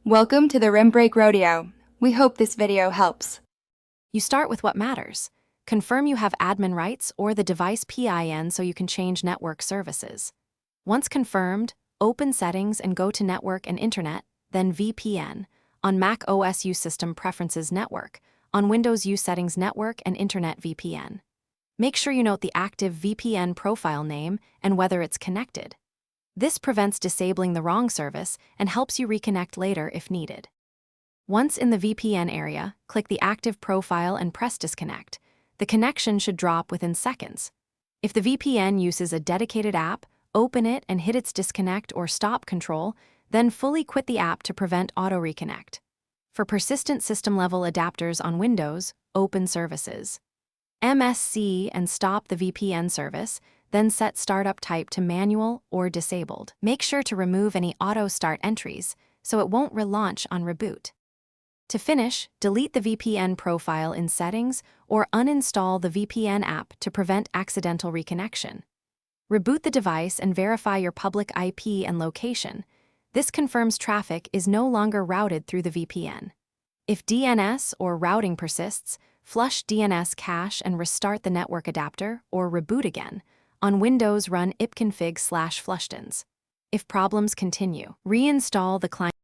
Welcome to the Rim Break Rodeo. We hope this video helps. You start with what matters. Confirm you have admin rights or the device PIN so you can change network services. Once confirmed, open Settings and go to Network and Internet, then VPN. On Mac OS, use System Preferences Network. On Windows, use Settings Network and Internet VPN. Make sure you note the active VPN profile name and whether it's connected. This prevents disabling the wrong service and helps you reconnect later if needed. Once in the VPN area, click the active profile and press disconnect. The connection should drop within seconds. If the VPN uses a dedicated app, open it and hit its disconnect or stop control, then fully quit the app to prevent auto-reconnect. For persistent system-level adapters on Windows, open Services. MSC and stop the VPN service, then set startup type to manual or disabled. Make sure to remove any auto-start entries so it won't relaunch on reboot. To finish, delete the VPN profile in Settings or uninstall the VPN app to prevent accidental reconnection. Reboot the device and verify your public IP and location. This confirms traffic is no longer routed through the VPN. If DNS or routing persists, flush DNS cache and restart the network adapter or reboot again. On Windows, run ipconfig/flushdins. If problems continue, reinstall the client.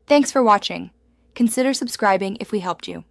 Thanks for watching. Consider subscribing if we helped you.